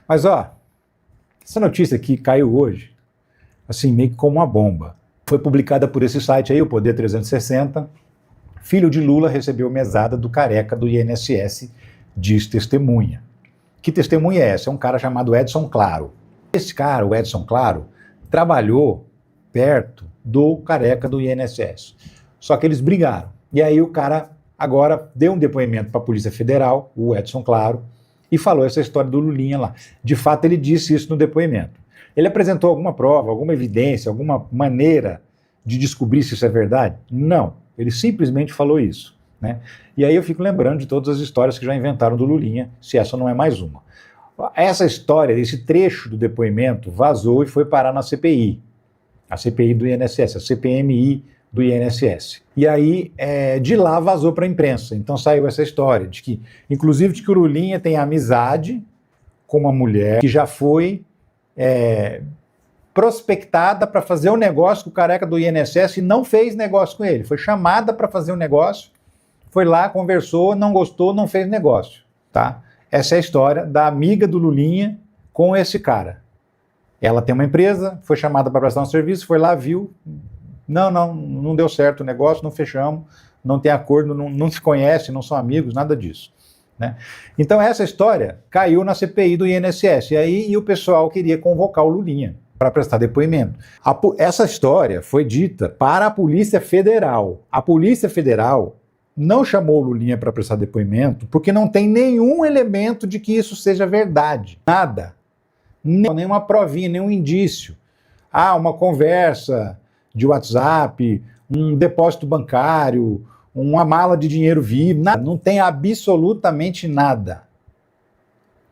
Mas, ó, essa notícia aqui caiu hoje, assim, meio que como uma bomba. Foi publicada por esse site aí, o Poder 360. Filho de Lula recebeu mesada do careca do INSS, diz testemunha. Que testemunha é essa? É um cara chamado Edson Claro. Esse cara, o Edson Claro, trabalhou perto do careca do INSS. Só que eles brigaram. E aí o cara agora deu um depoimento para a Polícia Federal, o Edson Claro, e falou essa história do Lulinha lá. De fato, ele disse isso no depoimento. Ele apresentou alguma prova, alguma evidência, alguma maneira de descobrir se isso é verdade? Não. Ele simplesmente falou isso, né? E aí eu fico lembrando de todas as histórias que já inventaram do Lulinha, se essa não é mais uma. Essa história, esse trecho do depoimento vazou e foi parar na CPI. A CPI do INSS, a CPMI do INSS. E aí, de lá vazou para a imprensa. Então saiu essa história, de que, inclusive, de que o Lulinha tem amizade com uma mulher que já foi prospectada para fazer um negócio com o careca do INSS e não fez negócio com ele. Foi chamada para fazer um negócio, foi lá, conversou, não gostou, não fez negócio. Tá? Essa é a história da amiga do Lulinha com esse cara. Ela tem uma empresa, foi chamada para prestar um serviço, foi lá, viu, não deu certo o negócio, não fechamos, não tem acordo, não se conhece, não são amigos, nada disso. Né? Então essa história caiu na CPI do INSS, e o pessoal queria convocar o Lulinha para prestar depoimento. Essa história foi dita para a Polícia Federal. A Polícia Federal não chamou o Lulinha para prestar depoimento porque não tem nenhum elemento de que isso seja verdade. Nada. Nenhuma provinha, nenhum indício. Uma conversa de WhatsApp, um depósito bancário, uma mala de dinheiro vivo, nada. Não tem absolutamente nada,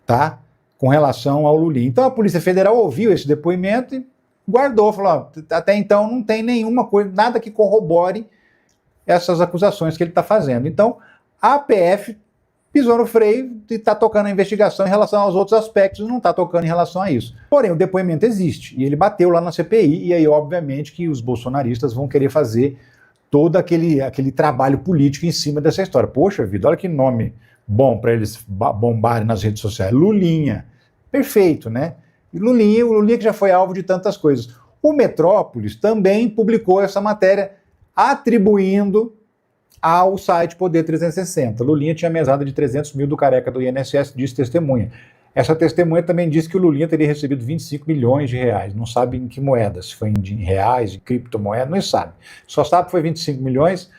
tá? Com relação ao Lulinha. Então a Polícia Federal ouviu esse depoimento e guardou, falou, até então não tem nenhuma coisa, nada que corrobore essas acusações que ele está fazendo. Então a APF pisou no freio e está tocando a investigação em relação aos outros aspectos, não está tocando em relação a isso. Porém, o depoimento existe, e ele bateu lá na CPI, e aí, obviamente, que os bolsonaristas vão querer fazer todo aquele trabalho político em cima dessa história. Poxa vida, olha que nome bom para eles bombarem nas redes sociais. Lulinha. Perfeito, né? E o Lulinha que já foi alvo de tantas coisas. O Metrópolis também publicou essa matéria atribuindo ao site Poder 360. Lulinha tinha mesada de 300 mil do careca do INSS, disse testemunha. Essa testemunha também disse que o Lulinha teria recebido 25 milhões de reais. Não sabe em que moeda, se foi em reais, em criptomoeda, não sabe. Só sabe que foi 25 milhões,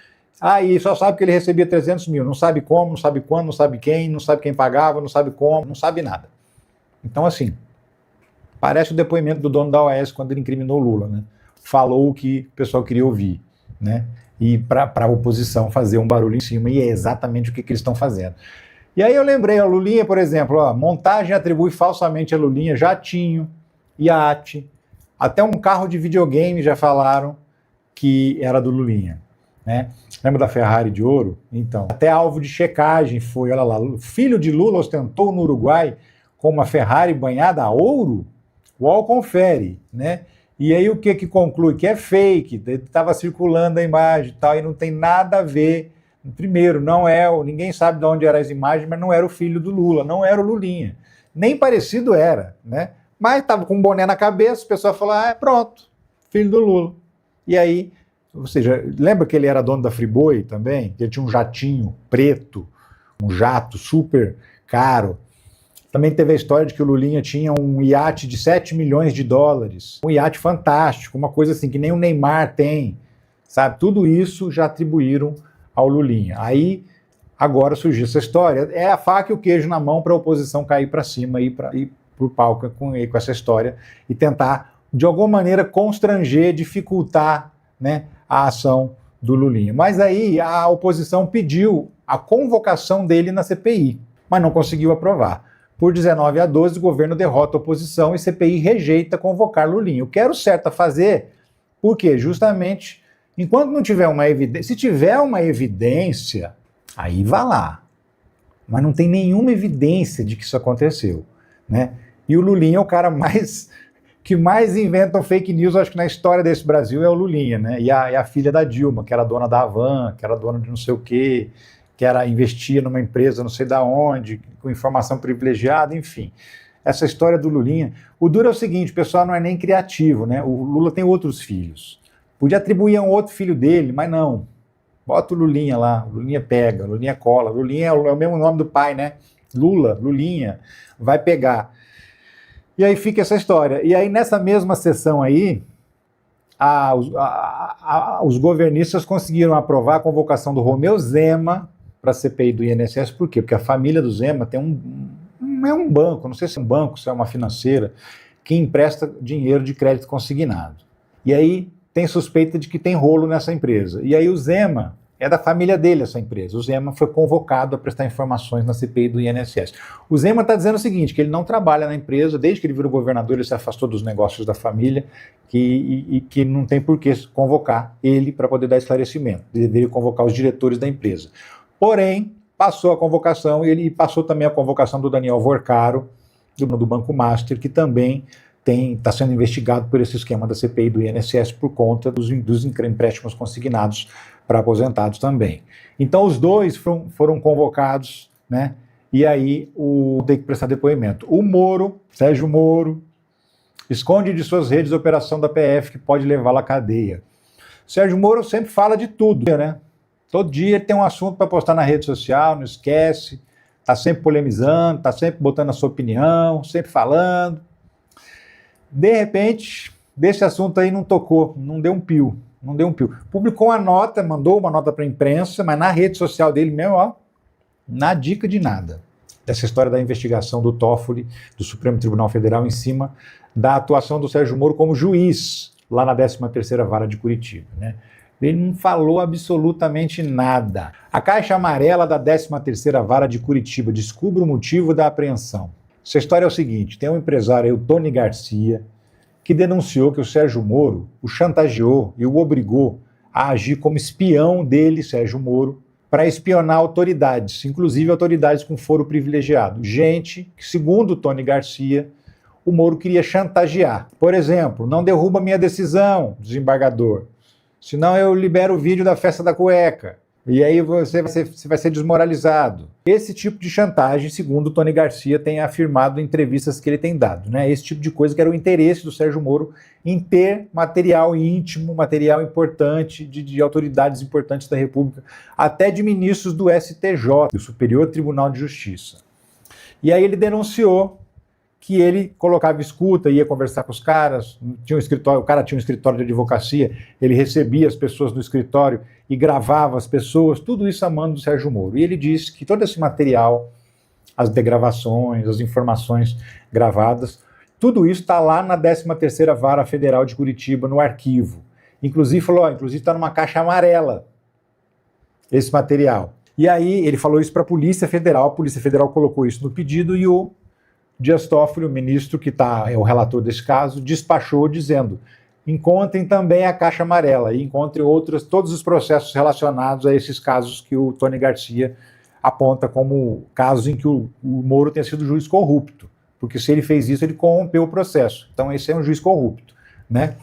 e só sabe que ele recebia 300 mil. Não sabe como, não sabe quando, não sabe quem pagava, não sabe como, não sabe nada. Então, assim, parece o depoimento do dono da OAS quando ele incriminou o Lula, né? Falou o que o pessoal queria ouvir, né? E para a oposição fazer um barulho em cima, e é exatamente o que eles estão fazendo. E aí eu lembrei, a Lulinha, por exemplo, montagem atribui falsamente a Lulinha jatinho, iate, até um carro de videogame já falaram que era do Lulinha, né? Lembra da Ferrari de ouro? Então, até alvo de checagem foi, olha lá, o filho de Lula ostentou no Uruguai com uma Ferrari banhada a ouro? O UOL confere, né? E aí o que conclui? Que é fake, estava circulando a imagem e tal, e não tem nada a ver. Primeiro, ninguém sabe de onde eram as imagens, mas não era o filho do Lula, não era o Lulinha. Nem parecido era, né? Mas estava com um boné na cabeça, o pessoal falou, pronto, filho do Lula. E aí, ou seja, lembra que ele era dono da Friboi também? Que ele tinha um jatinho preto, um jato super caro. Também teve a história de que o Lulinha tinha um iate de 7 milhões de dólares. Um iate fantástico, uma coisa assim que nem o Neymar tem, sabe? Tudo isso já atribuíram ao Lulinha. Aí, agora surgiu essa história. É a faca e o queijo na mão para a oposição cair para cima e ir para o palco com essa história e tentar, de alguma maneira, constranger, dificultar, né, a ação do Lulinha. Mas aí a oposição pediu a convocação dele na CPI, mas não conseguiu aprovar. Por 19-12, o governo derrota a oposição e CPI rejeita convocar Lulinha. O que era o certo a fazer, porque justamente, enquanto não tiver uma evidência, se tiver uma evidência, aí vá lá. Mas não tem nenhuma evidência de que isso aconteceu, né? E o Lulinha é o cara que mais inventam fake news, acho que na história desse Brasil é o Lulinha, né? E a filha da Dilma, que era dona da Havan, que era dona de não sei o quê, que investia numa empresa não sei da onde, com informação privilegiada, enfim. essa história do Lulinha. O duro é o seguinte, o pessoal não é nem criativo, né? O Lula tem outros filhos. Podia atribuir a um outro filho dele, mas não. Bota o Lulinha lá, o Lulinha pega, o Lulinha cola. O Lulinha é o mesmo nome do pai, né? Lula, Lulinha, vai pegar. E aí fica essa história. E aí nessa mesma sessão aí, os governistas conseguiram aprovar a convocação do Romeu Zema para a CPI do INSS. Por quê? Porque a família do Zema tem é um banco, não sei se é um banco, se é uma financeira, que empresta dinheiro de crédito consignado. E aí tem suspeita de que tem rolo nessa empresa. E aí o Zema, é da família dele essa empresa. O Zema foi convocado a prestar informações na CPI do INSS. O Zema está dizendo o seguinte, que ele não trabalha na empresa, desde que ele virou governador ele se afastou dos negócios da família e que não tem por que convocar ele para poder dar esclarecimento. Ele deveria convocar os diretores da empresa. Porém, passou a convocação e ele passou também a convocação do Daniel Vorcaro, do Banco Master, que também está sendo investigado por esse esquema da CPI do INSS por conta dos empréstimos consignados para aposentados também. Então os dois foram convocados, né? E aí tem que prestar depoimento. O Moro, Sérgio Moro, esconde de suas redes a operação da PF que pode levá-lo à cadeia. Sérgio Moro sempre fala de tudo, né? Todo dia ele tem um assunto para postar na rede social, não esquece, está sempre polemizando, está sempre botando a sua opinião, sempre falando. De repente, desse assunto aí não tocou, não deu um pio. Publicou uma nota, mandou uma nota para a imprensa, mas na rede social dele mesmo, ó, na dica de nada. Dessa história da investigação do Toffoli, do Supremo Tribunal Federal, em cima da atuação do Sérgio Moro como juiz, lá na 13ª Vara de Curitiba, né? Ele não falou absolutamente nada. A caixa amarela da 13ª Vara de Curitiba, descubra o motivo da apreensão. Essa história é o seguinte, tem um empresário aí, o Tony Garcia, que denunciou que o Sérgio Moro o chantageou e o obrigou a agir como espião dele, Sérgio Moro, para espionar autoridades, inclusive autoridades com foro privilegiado. Gente que, segundo o Tony Garcia, o Moro queria chantagear. Por exemplo, não derruba minha decisão, desembargador, senão eu libero o vídeo da festa da cueca. E aí você vai ser desmoralizado. Esse tipo de chantagem, segundo o Tony Garcia tem afirmado em entrevistas que ele tem dado, né? Esse tipo de coisa que era o interesse do Sérgio Moro em ter material íntimo, material importante de autoridades importantes da República, até de ministros do STJ, do Superior Tribunal de Justiça. E aí ele denunciou que ele colocava escuta, ia conversar com os caras, tinha um escritório, o cara tinha um escritório de advocacia, ele recebia as pessoas no escritório e gravava as pessoas, tudo isso a mando do Sérgio Moro. E ele disse que todo esse material, as degravações, as informações gravadas, tudo isso está lá na 13ª Vara Federal de Curitiba, no arquivo. Inclusive falou, inclusive está numa caixa amarela, esse material. E aí ele falou isso para a Polícia Federal colocou isso no pedido e o Dias Toffoli, o ministro que é o relator desse caso, despachou dizendo: encontrem também a caixa amarela e encontrem todos os processos relacionados a esses casos que o Tony Garcia aponta como casos em que o Moro tenha sido juiz corrupto, porque se ele fez isso, ele corrompeu o processo. Então esse é um juiz corrupto, né?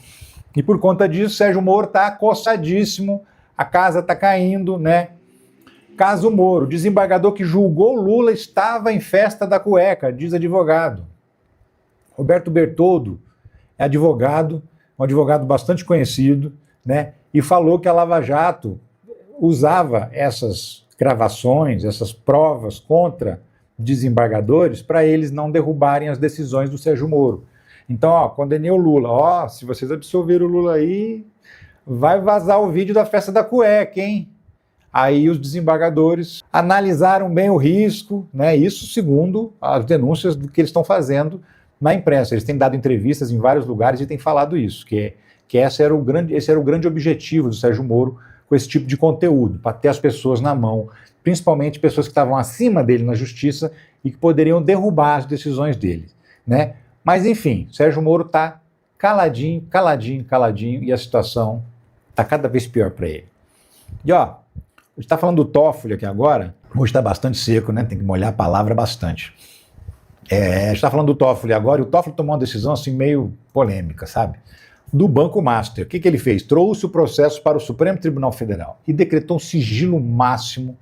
E por conta disso, Sérgio Moro está acossadíssimo, a casa está caindo, né? Caso Moro, desembargador que julgou Lula estava em festa da cueca, diz advogado. Roberto Bertoldo é advogado, um advogado bastante conhecido, né? E falou que a Lava Jato usava essas gravações, essas provas contra desembargadores para eles não derrubarem as decisões do Sérgio Moro. Então, ó, condenei o Lula. Ó, se vocês absolverem o Lula aí, vai vazar o vídeo da festa da cueca, hein? Aí os desembargadores analisaram bem o risco, né? Isso segundo as denúncias do que eles estão fazendo na imprensa. Eles têm dado entrevistas em vários lugares e têm falado isso, que esse era o grande objetivo do Sérgio Moro com esse tipo de conteúdo, para ter as pessoas na mão, principalmente pessoas que estavam acima dele na justiça e que poderiam derrubar as decisões dele, né? Mas enfim, Sérgio Moro está caladinho, e a situação está cada vez pior para ele. E ó, a gente está falando do Toffoli aqui agora, hoje está bastante seco, né? Tem que molhar a palavra bastante. A gente está falando do Toffoli agora, e o Toffoli tomou uma decisão assim meio polêmica, sabe? Do Banco Master. O que ele fez? Trouxe o processo para o Supremo Tribunal Federal e decretou um sigilo máximo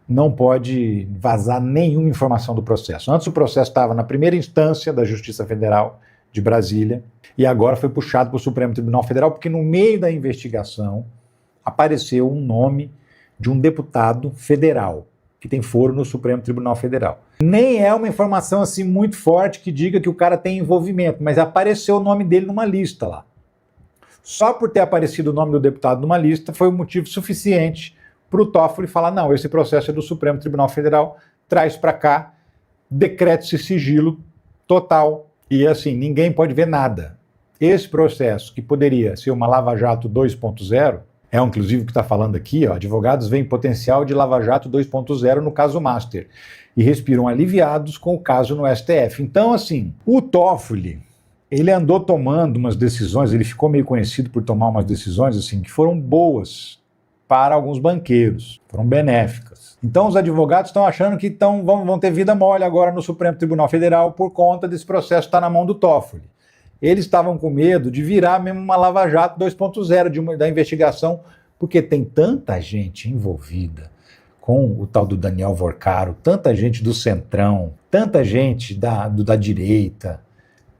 não pode vazar nenhuma informação do processo. Antes o processo estava na primeira instância da Justiça Federal de Brasília e agora foi puxado para o Supremo Tribunal Federal porque no meio da investigação apareceu um nome de um deputado federal que tem foro no Supremo Tribunal Federal. Nem é uma informação assim muito forte que diga que o cara tem envolvimento, mas apareceu o nome dele numa lista lá. Só por ter aparecido o nome do deputado numa lista foi um motivo suficiente para o Toffoli falar, não, esse processo é do Supremo Tribunal Federal, traz para cá, decreta-se sigilo total e assim, ninguém pode ver nada. Esse processo, que poderia ser uma Lava Jato 2.0, é inclusive o que está falando aqui, ó, advogados veem potencial de Lava Jato 2.0 no caso Master e respiram aliviados com o caso no STF. Então, assim, o Toffoli, ele andou tomando umas decisões, ele ficou meio conhecido por tomar umas decisões assim, que foram boas para alguns banqueiros, foram benéficas. Então os advogados estão achando que vão ter vida mole agora no Supremo Tribunal Federal por conta desse processo estar na mão do Toffoli. Eles estavam com medo de virar mesmo uma Lava Jato 2.0 da investigação, porque tem tanta gente envolvida com o tal do Daniel Vorcaro, tanta gente do Centrão, tanta gente da direita,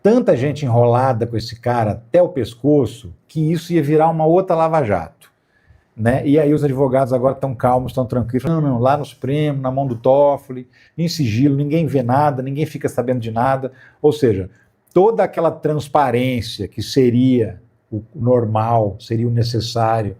tanta gente enrolada com esse cara até o pescoço, que isso ia virar uma outra Lava Jato. Né? E aí os advogados agora estão calmos, estão tranquilos. Não, lá no Supremo, na mão do Toffoli, em sigilo, ninguém vê nada, ninguém fica sabendo de nada. Ou seja, toda aquela transparência que seria o normal, seria o necessário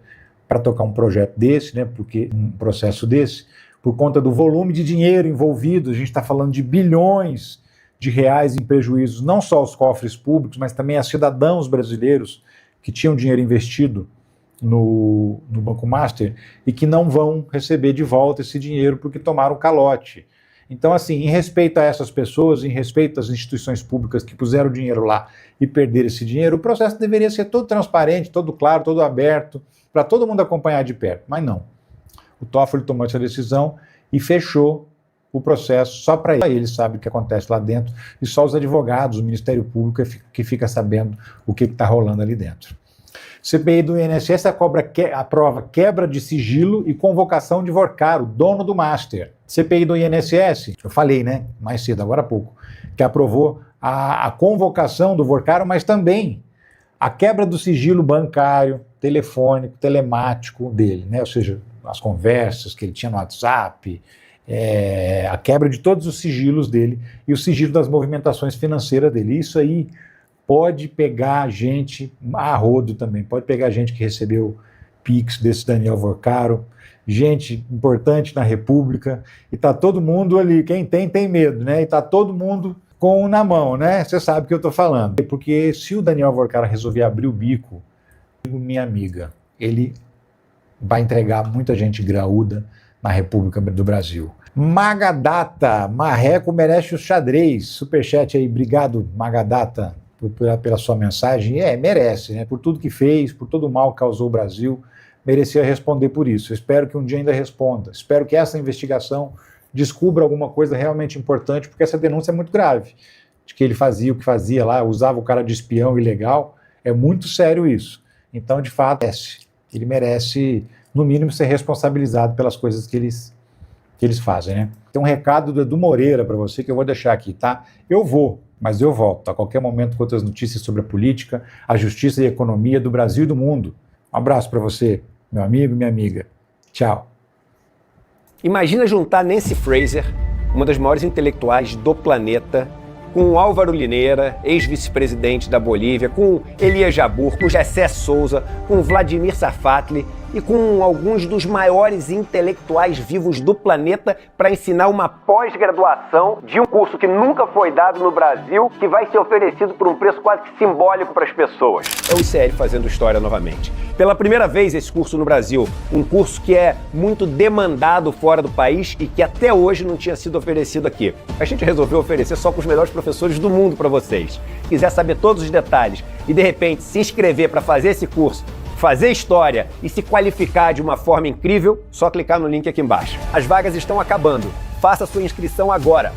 para tocar um projeto desse, né? Porque um processo desse, por conta do volume de dinheiro envolvido, a gente está falando de bilhões de reais em prejuízos, não só aos cofres públicos, mas também a cidadãos brasileiros que tinham dinheiro investido no Banco Master e que não vão receber de volta esse dinheiro porque tomaram calote. Então, assim, em respeito a essas pessoas, em respeito às instituições públicas que puseram dinheiro lá e perderam esse dinheiro, o processo deveria ser todo transparente, todo claro, todo aberto, para todo mundo acompanhar de perto. Mas não. O Toffoli tomou essa decisão e fechou o processo só para ele. Ele sabe o que acontece lá dentro e só os advogados, o Ministério Público que fica sabendo o que está rolando ali dentro. CPI do INSS aprova quebra de sigilo e convocação de Vorcaro, dono do Master. CPI do INSS, eu falei, né, mais cedo, agora há pouco, que aprovou a convocação do Vorcaro, mas também a quebra do sigilo bancário, telefônico, telemático dele, né, ou seja, as conversas que ele tinha no WhatsApp, a quebra de todos os sigilos dele e o sigilo das movimentações financeiras dele. Isso aí pode pegar gente a rodo também, pode pegar gente que recebeu Pix desse Daniel Vorcaro, gente importante na República, e tá todo mundo ali, quem tem medo, né? E tá todo mundo com um na mão, né? Você sabe o que eu tô falando. Porque se o Daniel Vorcaro resolver abrir o bico, minha amiga, ele vai entregar muita gente graúda na República do Brasil. Magadata, Marreco merece o xadrez, superchat aí, obrigado Magadata pela sua mensagem. Merece, né? Por tudo que fez, por todo o mal que causou o Brasil, merecia responder por isso. Eu espero que um dia ainda responda. Espero que essa investigação descubra alguma coisa realmente importante, porque essa denúncia é muito grave, de que ele fazia o que fazia lá, usava o cara de espião ilegal. É muito sério isso. Então, de fato, ele merece, no mínimo, ser responsabilizado pelas coisas que eles fazem, né? Tem um recado do Edu Moreira para você que eu vou deixar aqui, tá? Eu vou, mas eu volto a qualquer momento com outras notícias sobre a política, a justiça e a economia do Brasil e do mundo. Um abraço para você, meu amigo e minha amiga. Tchau. Imagina juntar Nancy Fraser, uma das maiores intelectuais do planeta, com Álvaro Lineira, ex-vice-presidente da Bolívia, com Elias Jabbour, com Gessé Souza, com Vladimir Safatli e com alguns dos maiores intelectuais vivos do planeta para ensinar uma pós-graduação de um curso que nunca foi dado no Brasil, que vai ser oferecido por um preço quase que simbólico para as pessoas. É o ICL fazendo história novamente. Pela primeira vez esse curso no Brasil, um curso que é muito demandado fora do país e que até hoje não tinha sido oferecido aqui. A gente resolveu oferecer só com os melhores professores do mundo para vocês. Se quiser saber todos os detalhes e de repente se inscrever para fazer esse curso, fazer história e se qualificar de uma forma incrível, só clicar no link aqui embaixo. As vagas estão acabando. Faça sua inscrição agora.